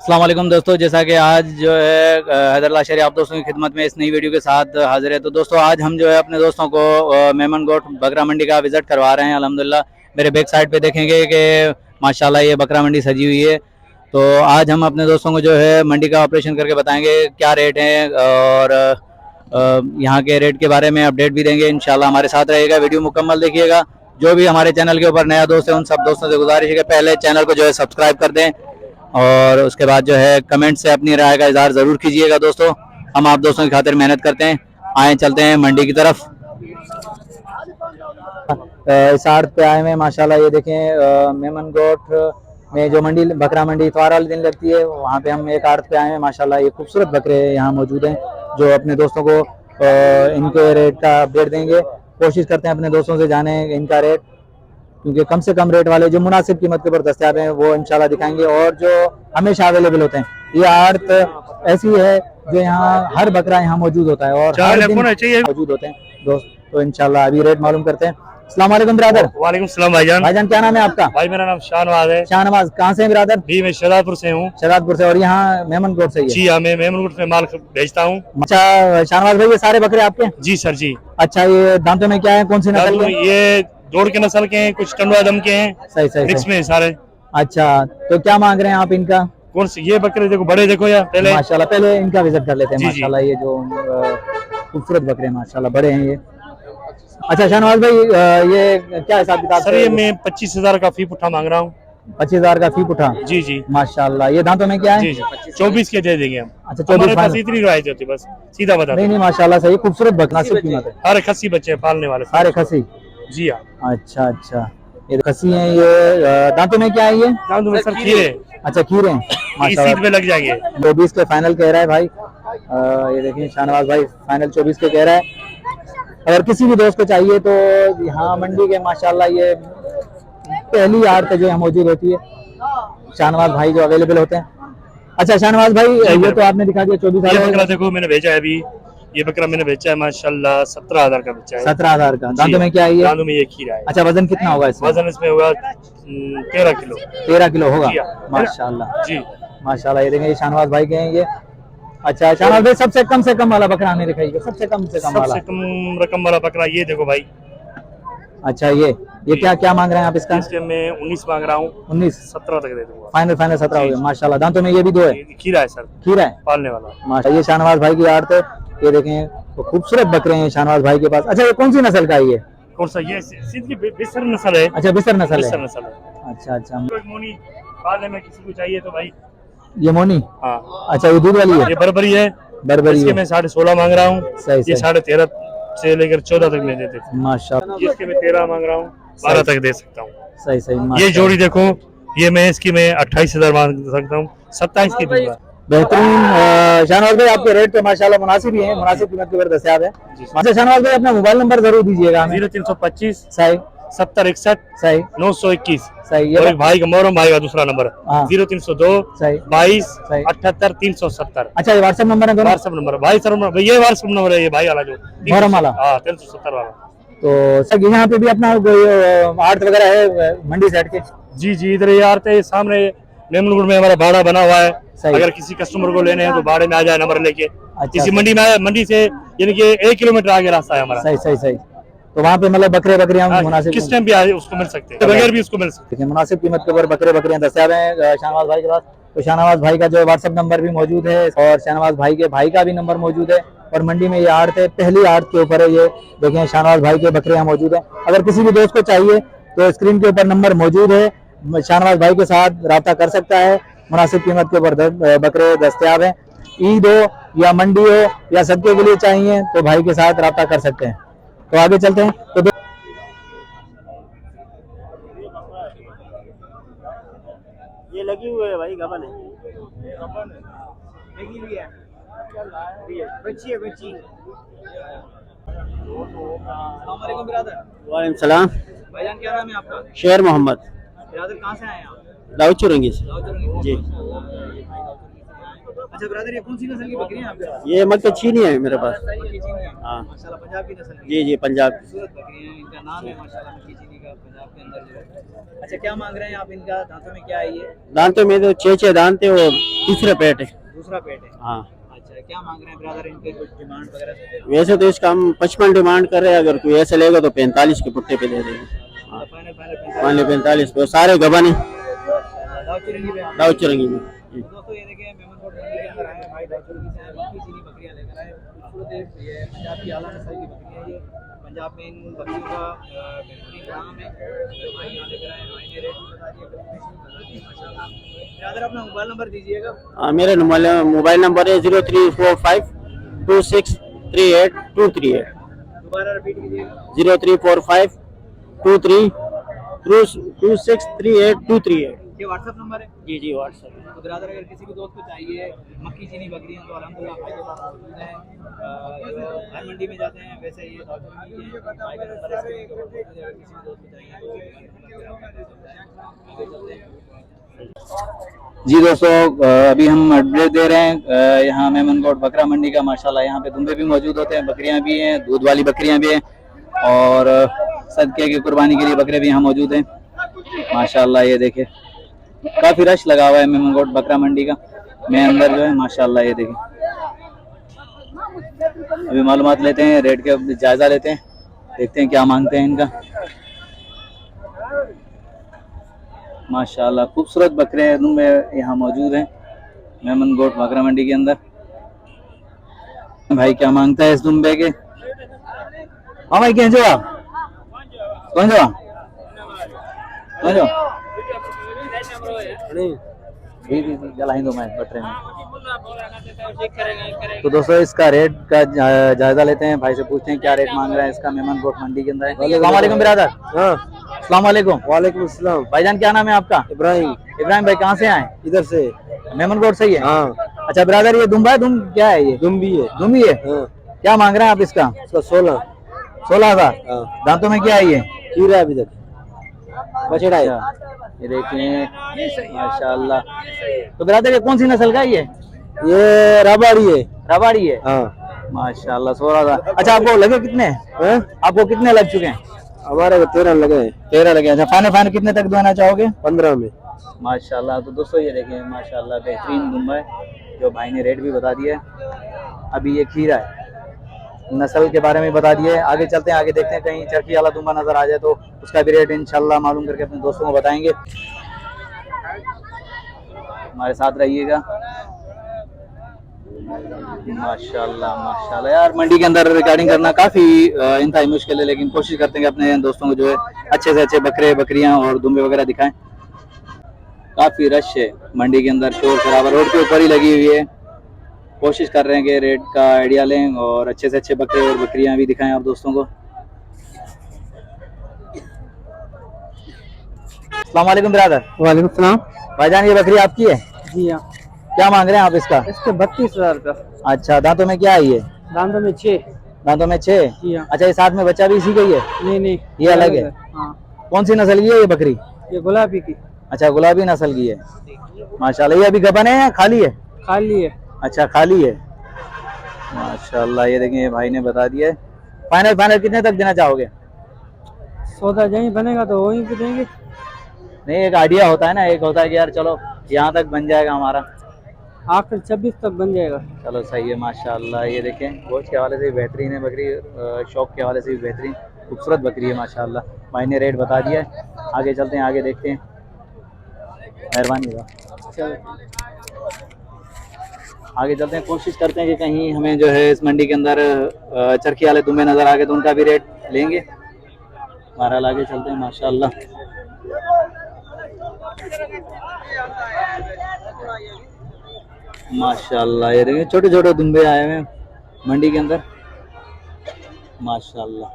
अस्सलाम वालेकुम दोस्तों, जैसा कि आज जो है हैदरअल्लाह शहरी आप दोस्तों की खिदमत में इस नई वीडियो के साथ हाजिर है। तो दोस्तों आज हम जो है अपने दोस्तों को मेमन गोट बकरा मंडी का विज़िट करवा रहे हैं। अल्हम्दुलिल्लाह मेरे बैक साइड पे देखेंगे कि माशाल्लाह ये बकरा मंडी सजी हुई है। तो आज हम अपने दोस्तों को जो है मंडी का ऑपरेशन करके बताएंगे क्या रेट है और यहाँ के रेट के बारे में अपडेट भी देंगे। इंशाल्लाह हमारे साथ रहेगा, वीडियो मुकम्मल देखिएगा। जो भी हमारे चैनल के ऊपर नया दोस्त है उन सब दोस्तों से गुजारिश है कि पहले चैनल को जो है सब्सक्राइब कर दें और उसके बाद जो है कमेंट से अपनी राय का इजहार ज़रूर कीजिएगा। दोस्तों हम आप दोस्तों की खातिर मेहनत करते हैं। आए चलते हैं मंडी की तरफ। इस आड़त पे आए हुए माशाल्लाह, ये देखें मेमन गोट में जो मंडी बकरा मंडी इतवार वाले दिन लगती है, वहाँ पे हम एक आड़त पे आए हैं। माशाल्लाह ये खूबसूरत बकरे यहाँ मौजूद हैं जो अपने दोस्तों को इनके रेट का अपडेट देंगे। कोशिश करते हैं अपने दोस्तों से जाने इनका रेट, क्योंकि कम से कम रेट वाले जो मुनासिब कीमत के ऊपर दस्तयाब हैं वो इंशाल्लाह दिखाएंगे और जो हमेशा अवेलेबल होते हैं। ये आड़त ऐसी है जो यहाँ हर बकरा यहाँ मौजूद होता है और हर दिन मौजूद होते हैं दोस्त। तो इंशाल्लाह अभी रेट मालूम करते हैं। अस्सलाम वालेकुम ब्रदर। वालेकुम सलाम भाईजान। भाईजान क्या नाम है आपका? भाई मेरा नाम शाहनवाज है। शाहनवाज, कहाँ से हैं ब्रदर? भी मैं शहजादपुर से हूँ। शहजादपुर से। और यहाँ मेमन गोट से? जी हाँ, मैं मेमन गोट में माल भेजता हूँ। अच्छा शाहनवाज भाई, ये सारे बकरे आपके? जी सर जी। अच्छा, ये दांतों में क्या है, कौन सी नस्ल के? ये दौड़ के नस्ल के हैं, कुछ टंडवा दम के हैं। सही सही मिक्स में सारे। अच्छा, तो क्या मांग रहे हैं आप इनका? कौन से ये बकरे? देखो बड़े देखो यार, पहले माशाल्लाह पहले इनका विजिट कर लेते हैं। जी, माशाल्लाह ये जो खूबसूरत बकरे माशाल्लाह बड़े हैं ये। अच्छा शाहनवाज भाई, ये क्या हिसाब किताब? सर ये मैं 25,000 का फी पुट्ठा मांग रहा हूँ। 25,000 का फी पुट्ठा? जी जी माशाल्लाह। ये दांतों में क्या है? जी जी 24 के दे देंगे हम। अच्छा 24 इतनी रिवायत होती, बस सीधा बता। नहीं माशाल्लाह सही, खूबसूरत बकरा, सिर्फ कीमत है। सारे खस्सी बच्चे पालने वाले सारे खस्सी? जी हाँ। अच्छा, ये खस्सी है। ये दांतों में क्या है? ये दांतों में सर खीरे। अच्छा खीरे हैं माशाल्लाह। 20 में लग जाएंगे। 24 के फाइनल कह रहा है भाई। ये देखिए शाहनवाज भाई फाइनल 24 के कह रहा है। अगर किसी भी दोस्त को चाहिए तो यहाँ मंडी के माशाल्लाह ये पहली आड़त जो यहाँ मौजूद होती है, शाहनवाज भाई जो अवेलेबल होते हैं। अच्छा शाहनवाज भाई, ये तो आपने दिखा दिया 24,000। बकरा देखो मैंने भेजा है अभी, ये बकरा मैंने बेचा है माशाल्लाह 17,000 का बेचा है। 17,000 का। दांतों में क्या है ये? दांतों में ये खीरा है। अच्छा, वजन कितना होगा इसमें? वजन इसमें होगा 13 किलो। 13 किलो होगा माशाल्लाह जी माशाल्लाह। ये देखेंगे शाहनवाज भाई के हैं ये। अच्छा शाहनवाज भाई, सबसे कम से कम वाला बकरा हमें दिखाइए, सबसे कम वाला। सबसे कम रकम वाला बकरा ये देखो भाई। अच्छा ये क्या मांग रहे हैं आप इसका? इसके मैं 19 मांग रहा हूँ। 19? 17 तक दे दूंगा। फाइनल 17 हो गया माशाल्लाह। दांतों में ये भी 2 है? खीरा है सर, खीरा है पालने वाला माशाल्लाह। ये शाहनवाज भाई की आड़त है। ये देखें तो खूबसूरत बकरे हैं शाहनवाज भाई के पास। अच्छा, ये कौन सी नस्ल का है ये? कौन सा? ये सिंध की बिसर नस्ल है। अच्छा बिसर नस्ल है। अच्छा मोनी पालने में किसी को चाहिए तो भाई ये मोनी। हाँ। अच्छा, ये दूध वाली है? ये बर्बरी है। बर्बरी इसके मैं 16.5 मांग रहा हूँ। सही ये 13.5 से लेकर 14 तक में देते थे माशाल्लाह। इसके मैं 13 मांग रहा हूँ, 12 तक दे सकता हूँ। सही ये जोड़ी देखो, ये मैं इसकी मैं 28,000 मांग सकता हूँ, 27 की दूंगा। बेहतरीन शाहनवाज भाई, आपके रेट तो माशाल्लाह मुनासिब ही है, मुनासिब कीमत के ऊपर दस्तयाब है। अच्छा शाहनवाज भाई, अपना मोबाइल नंबर जरूर दीजिएगा हमें। 0325 सही 7061 सही 921। सही। और एक भाई का मोहरम भाई का दूसरा नंबर 0302 सही 22 सही 78 370। अच्छा, ये व्हाट्सएप नंबर है दोनों? व्हाट्सएप नंबर भाई सर, ये व्हाट्सएप नंबर है ये भाई वाला जो मोहरम वाला। हाँ 370 वाला। तो सर यहाँ पे भी अपना कोई आड़त वगैरह है मंडी साइड के? जी इधर यार थे सामने मेमनगुड़ में हमारा भाड़ा बना हुआ है। अगर किसी कस्टमर को लेने हैं तो भाड़े में आ जाए नंबर लेके। किसी मंडी से यानी कि 1 किलोमीटर आगे रास्ता है हमारा। सही। तो वहाँ पे मतलब बकरियां मुनासिब किस टाइम भी आए उसको मिल सकते हैं, बगैर भी उसको मिल सकते हैं। मुनासिब कीमत के ऊपर बकरियां दस्तयाब हैं शाहनवाज भाई के पास। तो शाहनवाज भाई का जो व्हाट्सएप नंबर भी मौजूद है और शाहनवाज भाई के भाई का भी नंबर मौजूद है। और मंडी में ये आड़त है, पहली आड़त के ऊपर है ये। देखें शाहनवाज भाई के बकरे यहाँ मौजूद है। अगर किसी भी दोस्त को चाहिए तो स्क्रीन के ऊपर नंबर मौजूद है, शाहनवाज भाई के साथ रब्ता कर सकता है। मुनासिब कीमत के ऊपर बकरे दस्तयाब हैं। ईद हो या मंडी हो या सदके के लिए चाहिए तो भाई के साथ रब्ता कर सकते हैं। तो आगे चलते हैं। तो ये लगी हुई है भाई, गबन है, लगी हुई है, बच्ची है बच्ची। वालेकुम सलाम। भाईजान क्या नाम है आपका? शेर मोहम्मद। ब्रदर कहाँ से आए आप? दाऊद चुरंगी से। जी। अच्छा ब्रदर, ये कौन सी नस्ल की बकरियां हैं आपके पास? ये मक्के चीनी है मेरे पास। मक्की चीनी है। हाँ। माशाल्लाह, पंजाब की नस्ल की। जी जी पंजाब। खूबसूरत बकरियां हैं, इनका नाम है माशाल्लाह मक्की चीनी का, पंजाब के अंदर जो है। अच्छा, क्या मांग रहे हैं आप इनका? दांतों में क्या है ये? दांतों में तो 6 दांत है और तीसरा पेट है। दूसरा पेट है। हाँ। अच्छा, क्या मांग रहे हैं ब्रदर इनके, कुछ डिमांड वगैरह? वैसे तो इसका हम 55 डिमांड कर रहे हैं, अगर कोई ऐसे लेगा तो 45 के पुट्टे पे दे देंगे। हाँ। फाइनल 45 पे सारे गबन है दावचुरंगी पे आप। दाऊचरंगी में। तो दोस्तों ये देखिए, मेमनकोट मंडी के अंदर आए हैं भाई, दावचुरंगी से मक्की चीनी बकरियां लेकर आए। खूबसूरत है, ये पंजाब की आला नस्ल की बकरियां हैं। ये पंजाब में इन बकरियों का बेहतरीन नाम है। तो भाई यहाँ लेकर आए, भाई ने रेट भी बता दिया, कैलकुलेशन भी बता दी माशाल्लाह। ब्रदर अपना मोबाइल नंबर दीजिएगा। हाँ, मेरा मोबाइल नंबर है 0345 2638 238। दोबारा रिपीट कीजिएगा। 0345 2638 238। ये व्हाट्सएप नंबर है। जी जी व्हाट्सएप। तो ब्रदर, अगर किसी को दोस्त को चाहिए मक्की चीनी बकरियां, तो अल्हम्दुलिल्लाह भाई के पास मौजूद हैं। जो हर मंडी में जाते हैं वैसे ये दावचुरंगी है। भाई का नंबर है स्क्रीन के ऊपर मौजूद है, अगर किसी को दोस्त को चाहिए तो आगे चलते हैं। जी दोस्तों, अभी हम अपडेट दे रहे हैं यहाँ मेमनकोट बकरा मंडी का। माशाल्लाह यहाँ पे दुम्बे भी मौजूद होते हैं, बकरियां भी हैं, दूध वाली बकरियां भी हैं, और सदके की कुर्बानी के लिए बकरे भी यहाँ मौजूद हैं माशाल्लाह। ये देखिए, काफी रश लगा हुआ है मेमनकोट बकरा मंडी का। मैं अंदर जो है माशाल्लाह, ये देखिए, अभी मालूमात लेते हैं, रेट के जायजा लेते हैं, देखते हैं क्या मांगते हैं इनका। माशाल्लाह खूबसूरत बकरे दुम्बे यहाँ मौजूद हैं मेमनकोट बकरा मंडी के अंदर। भाई क्या मांगता है इस दुम्बे के? हाँ भाई, कौन जो आप कौन जो कौन जो जलाई दो मैं बटरे में। तो दोस्तों, इसका रेट का जायजा लेते हैं, भाई से पूछते हैं क्या रेट मांग रहा है इसका मेमनकोट मंडी के अंदर। अस्सलाम वालेकुम ब्रदर। हाँ अस्सलाम वालेकुम। वालेकुम अस्सलाम। भाईजान, क्या नाम है आपका? इब्राहिम। इब्राहिम भाई, कहाँ से आए? इधर से मेमनकोट से ही है? हाँ। अच्छा ब्रदर, ये दुम्बा है, दुम क्या है ये? दुम्बी है। दुम्बी है। हाँ। क्या मांग रहे हैं आप इसका? 16,000। हाँ। दांतों में क्या है ये? हीरा अभी तक बछड़ा है। अच्छा, ये देखिए माशाल्लाह। तो ब्रदर, ये कौन सी नस्ल का है ये? ये रबाड़ी है। रबाड़ी है। हाँ। माशाल्लाह, 16,000। अच्छा, आपको लगे कितने? हाँ? आपको कितने लग चुके हैं? हमारे को 13 लगे हैं। 13 लगे। अच्छा, फाइनल कितने तक देना चाहोगे? 15 में। माशाल्लाह। तो दोस्तों ये देखिए माशाल्लाह, बेहतरीन दुम्बा है, जो भाई ने रेट भी बता दिया है। अभी ये खीरा है, नस्ल के बारे में बता दिए। आगे चलते हैं, आगे देखते हैं, कहीं चरखी वाला दुम्बा नजर आ जाए तो उसका भी रेट इंशाल्लाह मालूम करके अपने दोस्तों को बताएंगे। हमारे साथ रहिएगा। माशाल्लाह माशाल्लाह यार, मंडी के अंदर रिकॉर्डिंग करना काफी इंतहाई मुश्किल है, लेकिन कोशिश करते हैं कि अपने दोस्तों को जो है अच्छे से अच्छे बकरे बकरियां और दुम्बे वगैरह दिखाएं। काफी रश है मंडी के अंदर, शोर शराबा रोड के ऊपर ही लगी हुई है। कोशिश कर रहे हैं कि रेट का आइडिया लें और अच्छे से अच्छे बकरे और बकरियां भी दिखाएं आप दोस्तों को। अस्सलाम वालेकुम ब्रदर। वालेकुम सलाम। भाईजान, ये बकरी आपकी है? जी हाँ। क्या मांग रहे हैं आप इसका? इसके 32,000 का। अच्छा, दांतों में क्या है ये? दांतों में 6। दांतों में 6। जी हाँ। अच्छा, ये साथ में बच्चा भी इसी का ही है? नहीं नहीं, ये अलग है। हाँ। कौन सी नस्ल की है ये बकरी? ये गुलाबी की। अच्छा, गुलाबी नस्ल की है। माशाल्लाह। ये अभी गबन है या खाली है? खाली है। अच्छा, खाली है। माशाल्लाह। ये देखिए, भाई ने बता दिया है। फाइनल कितने तक देना चाहोगे? सौदा जहीं बनेगा तो वहीं पे देंगे। नहीं, एक आइडिया होता है ना, एक होता है कि यार चलो यहाँ तक बन जाएगा हमारा, आखिर 26 तक बन जाएगा। चलो सही है माशाल्लाह। ये देखें, गोश्त के हवाले से भी बेहतरीन है बकरी, शौक के हवाले से भी बेहतरीन खूबसूरत बकरी है माशाल्लाह। भाई ने रेट बता दिया है। आगे चलते हैं, आगे देखते हैं। मेहरबानी होगा। आगे चलते हैं, कोशिश करते हैं कि कहीं हमें जो है इस मंडी के अंदर चरखी वाले दुम्बे नज़र आ गए तो उनका भी रेट लेंगे। बहरहाल आगे चलते हैं माशाल्लाह। माशाल्लाह, ये देखिए छोटे छोटे दुम्बे आए हुए हैं मंडी के अंदर माशाल्लाह।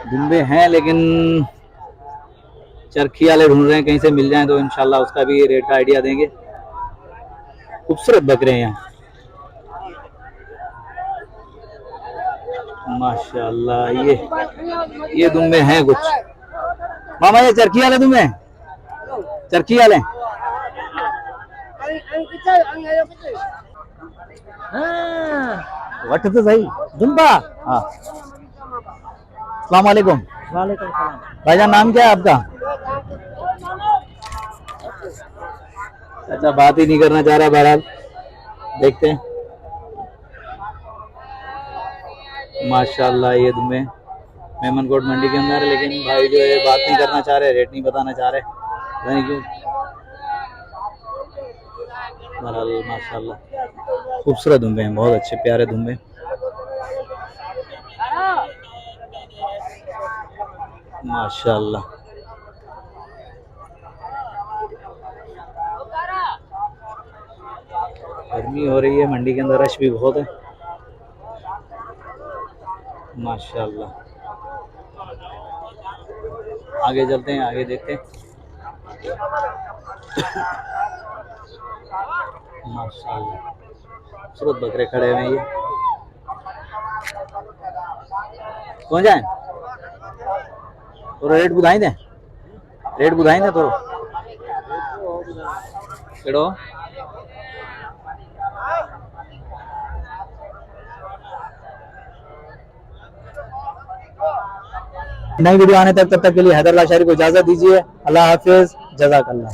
दुम्बे हैं लेकिन चरखी वाले ढूंढ रहे हैं, कहीं से मिल जाए तो इंशाल्लाह उसका भी रेट का आइडिया देंगे। खूबसूरत बकरे हैं यहाँ माशाल्लाह। ये दुम्बे हैं कुछ। मामा, ये चरखी वाले दुम्बे हैं? टर्की वाले वक्त तो सही दुम्बा। हाँ अस्सलाम वालेकुम। वालेकुम सलाम। भाईजान नाम क्या है आपका? अच्छा बात ही नहीं करना चाह रहा, बहरहाल देखते हैं। माशाल्लाह ये दुम्बे मेमनकोट मंडी के अंदर है, लेकिन भाई जो है बात नहीं करना चाह रहे, रेट नहीं बताना चाह रहे, पता नहीं क्यों। बहरहाल माशाल्लाह खूबसूरत दुम्बे हैं, बहुत अच्छे प्यारे दुम्बे। माशाल्लाह गर्मी हो रही है, मंडी के अंदर रश भी बहुत है। माशाल्लाह आगे चलते हैं, आगे देखते हैं। माशाल्लाह खूबसूरत बकरे खड़े हुए हैं ये। कौन जाए थोड़ा रेट बुधाई दें, रेट बुधाई दें थोड़ा केड़ो। नई वीडियो आने तक, तब तक के लिए हैदर लाशारी को इजाजत दीजिए। अल्लाह हाफिज, जज़ाकल्लाह।